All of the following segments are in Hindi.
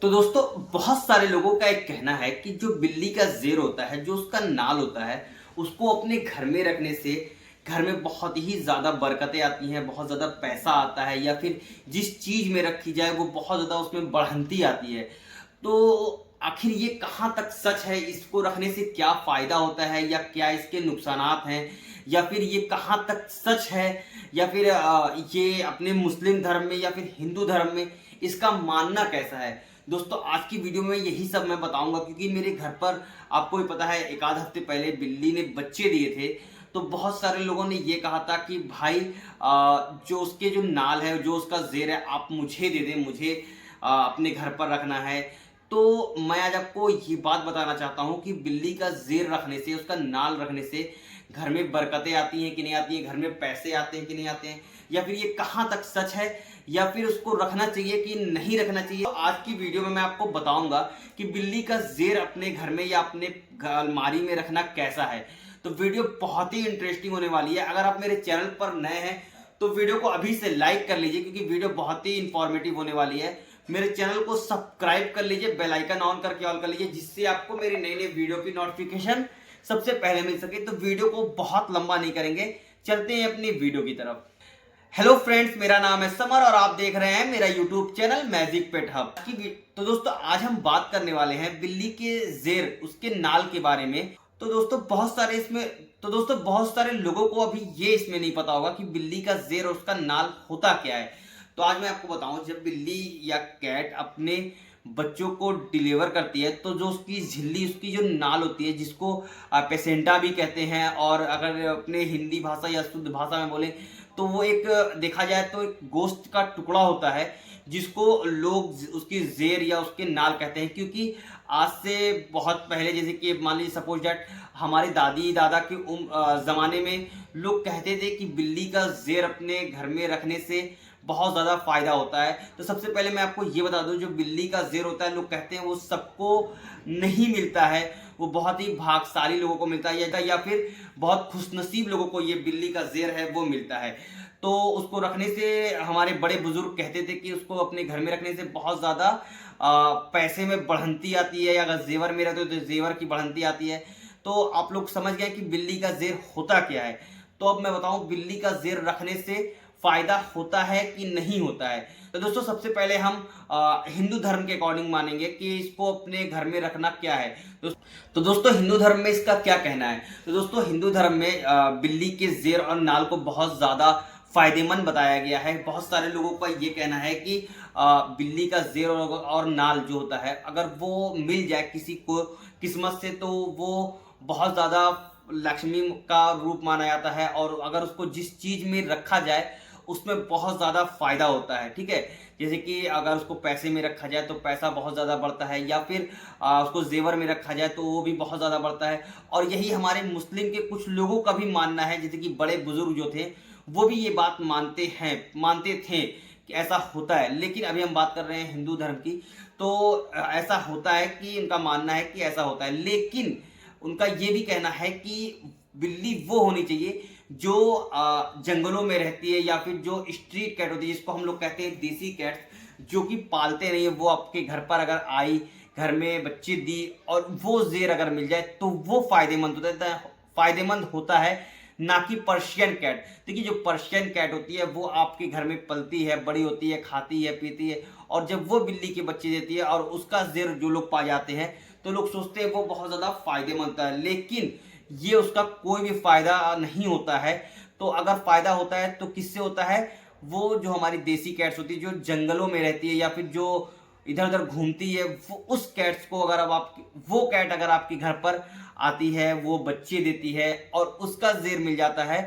तो दोस्तों बहुत सारे लोगों का एक कहना है कि जो बिल्ली का ज़ेर होता है, जो उसका नाल होता है, उसको अपने घर में रखने से घर में बहुत ही ज़्यादा बरकतें आती हैं, बहुत ज़्यादा पैसा आता है, या फिर जिस चीज़ में रखी जाए वो बहुत ज़्यादा उसमें बढ़ंती आती है। तो आखिर ये कहाँ तक सच है, इसको रखने से क्या फ़ायदा होता है या क्या इसके नुकसानात हैं, या फिर ये कहाँ तक सच है, या फिर ये अपने मुस्लिम धर्म में या फिर हिंदू धर्म में इसका मानना कैसा है। दोस्तों आज की वीडियो में यही सब मैं बताऊंगा, क्योंकि मेरे घर पर आपको भी पता है एक आध हफ्ते पहले बिल्ली ने बच्चे दिए थे। तो बहुत सारे लोगों ने ये कहा था कि भाई जो उसके जो नाल है, जो उसका ज़ेर है, आप मुझे दे दें, मुझे अपने घर पर रखना है। तो मैं आज आपको ये बात बताना चाहता हूँ कि बिल्ली का ज़ेर रखने से, उसका नाल रखने से घर में बरकतें आती हैं कि नहीं आती हैं, घर में पैसे आते हैं कि नहीं आते हैं, या फिर ये कहाँ तक सच है, या फिर उसको रखना चाहिए कि नहीं रखना चाहिए। तो आज की वीडियो में मैं आपको बताऊंगा कि बिल्ली का ज़ेर अपने घर में या अपने अलमारी में रखना कैसा है। तो वीडियो बहुत ही इंटरेस्टिंग होने वाली है। अगर आप मेरे चैनल पर नए हैं तो वीडियो को अभी से लाइक कर लीजिए, क्योंकि वीडियो बहुत ही इंफॉर्मेटिव होने वाली है। मेरे चैनल को सब्सक्राइब कर लीजिए, बेल आइकन ऑन करके ऑल कर लीजिए, जिससे आपको मेरी नई नई वीडियो की नोटिफिकेशन सबसे पहले मिल सके। तो वीडियो को बहुत लंबा नहीं करेंगे, चलते हैं अपनी वीडियो की तरफ। हेलो फ्रेंड्स, मेरा नाम है समर और आप देख रहे हैं मेरा यूट्यूब चैनल मैजिक पेट हब। तो दोस्तों आज हम बात करने वाले हैं बिल्ली के ज़ेर, उसके नाल के बारे में। तो दोस्तों बहुत सारे लोगों को अभी ये इसमें नहीं पता होगा कि बिल्ली का ज़ेर और उसका नाल होता क्या है। तो आज मैं आपको बताऊं, जब बिल्ली या कैट अपने बच्चों को डिलीवर करती है तो जो उसकी झिल्ली, उसकी जो नाल होती है, जिसको पेसेंटा भी कहते हैं, और अगर अपने हिंदी भाषा या शुद्ध भाषा में बोले तो वो एक, देखा जाए तो एक गोश्त का टुकड़ा होता है, जिसको लोग उसकी ज़ेर या उसके नाल कहते हैं। क्योंकि आज से बहुत पहले, जैसे कि मान लीजिए सपोज डैट हमारे दादी दादा के ज़माने में लोग कहते थे कि बिल्ली का ज़ेर अपने घर में रखने से बहुत ज़्यादा फ़ायदा होता है। तो सबसे पहले मैं आपको ये बता दूं, जो बिल्ली का ज़ेर होता है, लोग कहते हैं वो सबको नहीं मिलता है, वो बहुत ही भाग्यशाली लोगों को मिलता है, या फिर बहुत खुशनसीब लोगों को ये बिल्ली का ज़ेर है वो मिलता है। तो उसको रखने से, हमारे बड़े बुजुर्ग कहते थे कि उसको अपने घर में रखने से बहुत ज़्यादा पैसे में बढ़ंती आती है, या अगर जेवर में रहते हो तो जेवर की बढ़ंती आती है। तो आप लोग समझ गए कि बिल्ली का ज़ेर होता क्या है। तो अब मैं बताऊं बिल्ली का ज़ेर रखने से फ़ायदा होता है कि नहीं होता है। तो दोस्तों सबसे पहले हम हिंदू धर्म के अकॉर्डिंग मानेंगे कि इसको अपने घर में रखना क्या है। तो दोस्तों हिंदू धर्म में इसका क्या कहना है। तो दोस्तों हिंदू धर्म में बिल्ली के ज़ेर और नाल को बहुत ज़्यादा फायदेमंद बताया गया है। बहुत सारे लोगों का ये कहना है कि बिल्ली का ज़ेर और नाल जो होता है, अगर वो मिल जाए किसी को किस्मत से, तो वो बहुत ज़्यादा लक्ष्मी का रूप माना जाता है, और अगर उसको जिस चीज़ में रखा जाए उसमें बहुत ज़्यादा फ़ायदा होता है। ठीक है, जैसे कि अगर उसको पैसे में रखा जाए तो पैसा बहुत ज़्यादा बढ़ता है, या फिर उसको जेवर में रखा जाए तो वो भी बहुत ज़्यादा बढ़ता है। और यही हमारे मुस्लिम के कुछ लोगों का भी मानना है, जैसे कि बड़े बुजुर्ग जो थे वो भी ये बात मानते थे कि ऐसा होता है। लेकिन अभी हम बात कर रहे हैं हिंदू धर्म की। तो ऐसा होता है कि उनका मानना है कि ऐसा होता है, लेकिन उनका ये भी कहना है कि बिल्ली वो होनी चाहिए जो जंगलों में रहती है, या फिर जो स्ट्रीट कैट होती है, जिसको हम लोग कहते हैं देसी कैट, जो कि पालते नहीं है। वो आपके घर पर अगर आई, घर में बच्चे दी, और वो ज़ेर अगर मिल जाए तो वो फायदेमंद होता है, ना कि पर्शियन कैट। देखिए जो पर्शियन कैट होती है वो आपके घर में पलती है, बड़ी होती है, खाती है, पीती है, और जब वो बिल्ली के बच्चे देती है और उसका ज़ेर जो लोग पा जाते हैं तो लोग सोचते हैं वो बहुत ज़्यादा फायदेमंद होता है, लेकिन ये उसका कोई भी फायदा नहीं होता है। तो अगर फायदा होता है तो किससे होता है, वो जो हमारी देसी कैट्स होती है, जो जंगलों में रहती है, या फिर जो इधर उधर घूमती है, वो उस कैट्स को अगर अब आप, वो कैट अगर आपके घर पर आती है, वो बच्चे देती है और उसका ज़ेर मिल जाता है,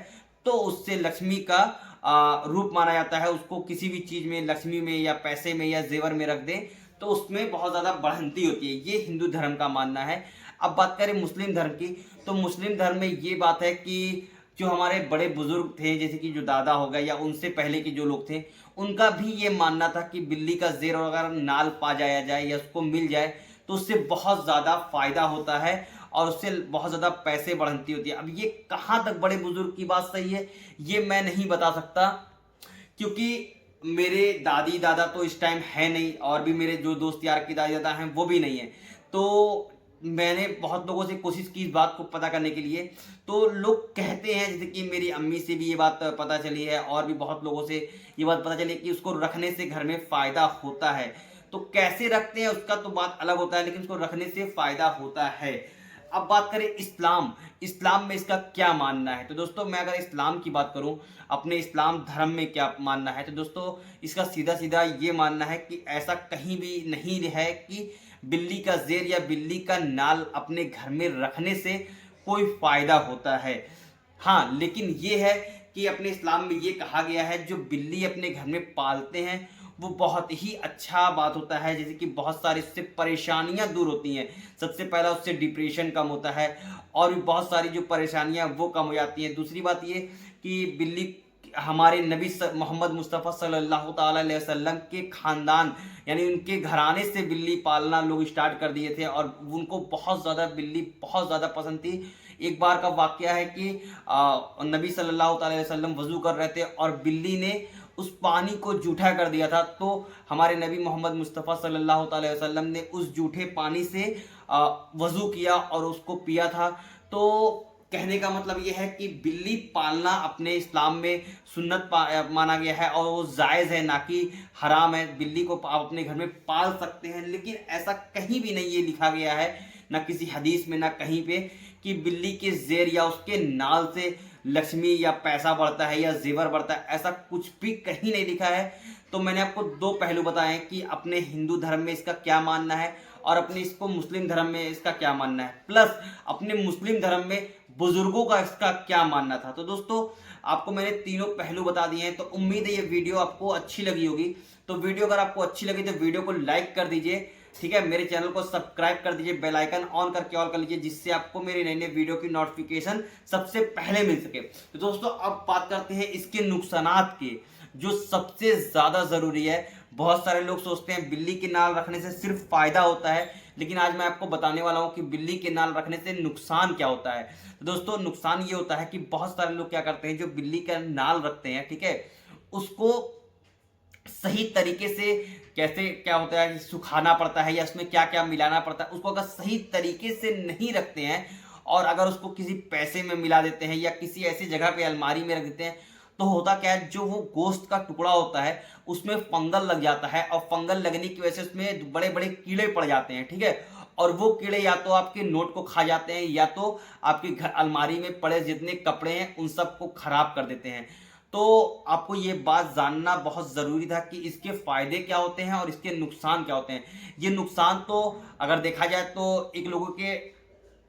तो उससे लक्ष्मी का रूप माना जाता है। उसको किसी भी चीज़ में, लक्ष्मी में या पैसे में या जेवर में रख दें तो उसमें बहुत ज़्यादा बढ़ंती होती है। ये हिंदू धर्म का मानना है। अब बात करें मुस्लिम धर्म की, तो मुस्लिम धर्म में ये बात है कि जो हमारे बड़े बुजुर्ग थे, जैसे कि जो दादा हो गए या उनसे पहले के जो लोग थे, उनका भी ये मानना था कि बिल्ली का ज़ेर अगर नाल पा जाया जाए या उसको मिल जाए तो उससे बहुत ज़्यादा फायदा होता है, और उससे बहुत ज़्यादा पैसे बढ़ती होती है। अब ये कहाँ तक बड़े बुजुर्ग की बात सही है ये मैं नहीं बता सकता, क्योंकि मेरे दादी दादा तो इस टाइम है नहीं, और भी मेरे जो दोस्त यार के दादी दादा हैं वो भी नहीं है। तो मैंने बहुत लोगों से कोशिश की इस बात को पता करने के लिए। तो लोग कहते हैं, जैसे कि मेरी अम्मी से भी ये बात पता चली है और भी बहुत लोगों से ये बात पता चली है कि उसको रखने से घर में फ़ायदा होता है। तो कैसे रखते हैं उसका तो बात अलग होता है, लेकिन उसको रखने से फ़ायदा होता है। अब बात करें इस्लाम, इस्लाम में इसका क्या मानना है। तो दोस्तों मैं अगर इस्लाम की बात करूं, अपने इस्लाम धर्म में क्या मानना है, तो दोस्तों इसका सीधा सीधा ये मानना है कि ऐसा कहीं भी नहीं है कि बिल्ली का ज़ेर या बिल्ली का नाल अपने घर में रखने से कोई फ़ायदा होता है। हाँ, लेकिन ये है कि अपने इस्लाम में ये कहा गया है जो बिल्ली अपने घर में पालते हैं वो बहुत ही अच्छा बात होता है, जैसे कि बहुत सारी उससे परेशानियां दूर होती हैं। सबसे पहला उससे डिप्रेशन कम होता है और भी बहुत सारी जो परेशानियां वो कम हो जाती हैं। दूसरी बात ये कि बिल्ली हमारे नबी मोहम्मद मुस्तफ़ा सल्लल्लाहु अलैहि वसल्लम के ख़ानदान यानी उनके घराने से बिल्ली पालना लोग स्टार्ट कर दिए थे और उनको बहुत ज़्यादा बिल्ली बहुत ज़्यादा पसंद थी। एक बार का वाक़या है कि नबी सल्लल्लाहु अलैहि वसल्लम वज़ू कर रहे थे और बिल्ली ने उस पानी को जूठा कर दिया था। तो हमारे नबी मोहम्मद मुस्तफ़ा सल्लल्लाहु अलैहि वसल्लम ने उस जूठे पानी से वज़ू किया और उसको पिया था। तो कहने का मतलब ये है कि बिल्ली पालना अपने इस्लाम में सुन्नत माना गया है और वो जायज़ है, ना कि हराम है। बिल्ली को आप अपने घर में पाल सकते हैं, लेकिन ऐसा कहीं भी नहीं ये लिखा गया है, ना किसी हदीस में ना कहीं पे, कि बिल्ली के ज़ेर या उसके नाल से लक्ष्मी या पैसा बढ़ता है या जेवर बढ़ता है, ऐसा कुछ भी कहीं नहीं लिखा है। तो मैंने आपको दो पहलू बताए कि अपने हिंदू धर्म में इसका क्या मानना है और अपने इसको मुस्लिम धर्म में इसका क्या मानना है, प्लस अपने मुस्लिम धर्म में बुजुर्गों का इसका क्या मानना था। तो दोस्तों आपको मैंने तीनों पहलू बता दिए हैं। तो उम्मीद है ये वीडियो आपको अच्छी लगी होगी। तो वीडियो अगर आपको अच्छी लगी तो वीडियो को लाइक कर दीजिए, ठीक है। मेरे चैनल को सब्सक्राइब कर दीजिए, बेल आइकन ऑन करके ऑल कर लीजिए, जिससे आपको मेरी नई नई वीडियो की नोटिफिकेशन सबसे पहले मिल सके। तो दोस्तों अब बात करते हैं इसके नुकसानात के, जो सबसे ज्यादा जरूरी है। बहुत सारे लोग सोचते हैं बिल्ली के नाल रखने से सिर्फ फायदा होता है, लेकिन आज मैं आपको बताने वाला हूं कि बिल्ली के नाल रखने से नुकसान क्या होता है। तो दोस्तों नुकसान ये होता है कि बहुत सारे लोग क्या करते हैं, जो बिल्ली का नाल रखते हैं, ठीक है, उसको सही तरीके से कैसे क्या होता है, सुखाना पड़ता है या उसमें क्या क्या मिलाना पड़ता है, उसको अगर सही तरीके से नहीं रखते हैं और अगर उसको किसी पैसे में मिला देते हैं या किसी ऐसी जगह पे अलमारी में रख देते हैं, तो होता क्या है, जो वो गोश्त का टुकड़ा होता है उसमें फंगल लग जाता है और फंगल लगने की वजह से उसमें बड़े बड़े कीड़े पड़ जाते हैं, ठीक है। और वो कीड़े या तो आपके नोट को खा जाते हैं या तो आपके घर अलमारी में पड़े जितने कपड़े हैं उन सबको खराब कर देते हैं। तो आपको ये बात जानना बहुत ज़रूरी था कि इसके फ़ायदे क्या होते हैं और इसके नुकसान क्या होते हैं। ये नुकसान तो अगर देखा जाए तो एक लोगों के,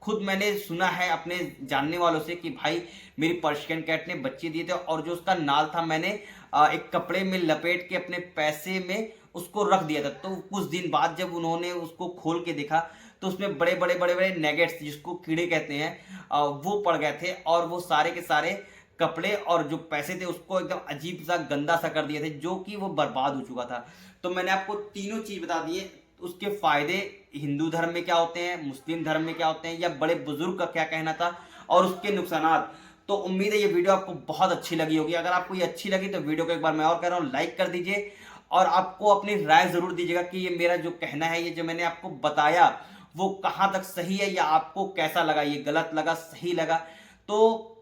खुद मैंने सुना है अपने जानने वालों से कि भाई मेरी पर्शियन कैट ने बच्चे दिए थे और जो उसका नाल था मैंने एक कपड़े में लपेट के अपने पैसे में उसको रख दिया था। तो कुछ दिन बाद जब उन्होंने उसको खोल के देखा तो उसमें बड़े बड़े बड़े बड़े नेगेट्स, जिसको कीड़े कहते हैं, वो पड़ गए थे और वो सारे के सारे कपड़े और जो पैसे थे उसको एकदम अजीब सा गंदा सा कर दिए थे, जो कि वो बर्बाद हो चुका था। तो मैंने आपको तीनों चीज बता दिए, उसके फायदे हिंदू धर्म में क्या होते हैं, मुस्लिम धर्म में क्या होते हैं, या बड़े बुजुर्ग का क्या कहना था, और उसके नुकसानात। तो उम्मीद है ये वीडियो आपको बहुत अच्छी लगी होगी। अगर आपको ये अच्छी लगी तो वीडियो को एक बार मैं और कह रहा हूँ लाइक कर दीजिए और आपको अपनी राय जरूर दीजिएगा कि ये मेरा जो कहना है, ये जो मैंने आपको बताया वो कहाँ तक सही है या आपको कैसा लगा, ये गलत लगा सही लगा। तो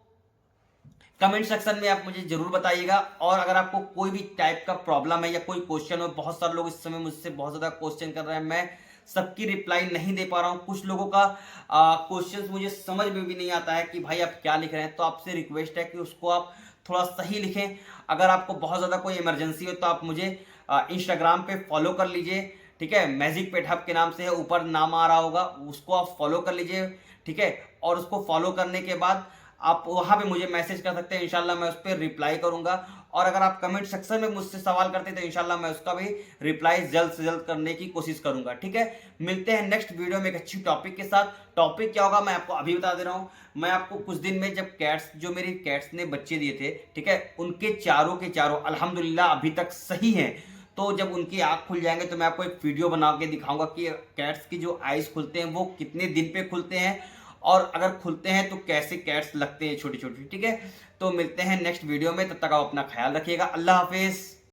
कमेंट सेक्शन में आप मुझे जरूर बताइएगा। और अगर आपको कोई भी टाइप का प्रॉब्लम है या कोई क्वेश्चन हो, बहुत सारे लोग इस समय मुझसे बहुत ज़्यादा क्वेश्चन कर रहे हैं, मैं सबकी रिप्लाई नहीं दे पा रहा हूँ। कुछ लोगों का क्वेश्चन मुझे समझ में भी नहीं आता है कि भाई आप क्या लिख रहे हैं, तो आपसे रिक्वेस्ट है कि उसको आप थोड़ा सही लिखें। अगर आपको बहुत ज़्यादा कोई इमरजेंसी हो तो आप मुझे इंस्टाग्राम पे फॉलो कर लीजिए, ठीक है। मैजिक पेट हब के नाम से है, ऊपर नाम आ रहा होगा, उसको आप फॉलो कर लीजिए, ठीक है। और उसको फॉलो करने के बाद आप वहाँ पे मुझे मैसेज कर सकते हैं, इंशाल्लाह मैं उस पर रिप्लाई करूंगा। और अगर आप कमेंट सेक्शन में मुझसे सवाल करते हैं तो इंशाल्लाह मैं उसका भी रिप्लाई जल्द से जल्द करने की कोशिश करूंगा, ठीक है। मिलते हैं नेक्स्ट वीडियो में एक अच्छी टॉपिक के साथ। टॉपिक क्या होगा मैं आपको अभी बता दे रहा हूँ। मैं आपको कुछ दिन में, जब कैट्स, जो मेरी कैट्स ने बच्चे दिए थे, ठीक है, उनके चारों के चारों अल्हम्दुलिल्लाह अभी तक सही हैं। तो जब उनकी आँख खुल जाएंगे तो मैं आपको एक वीडियो बना के दिखाऊंगा कि कैट्स की जो आइज खुलते हैं वो कितने दिन पे खुलते हैं और अगर खुलते हैं तो कैसे कैट्स लगते हैं छोटी छोटी, ठीक है। तो मिलते हैं नेक्स्ट वीडियो में, तब तक आप अपना ख्याल रखिएगा। अल्लाह हाफिज।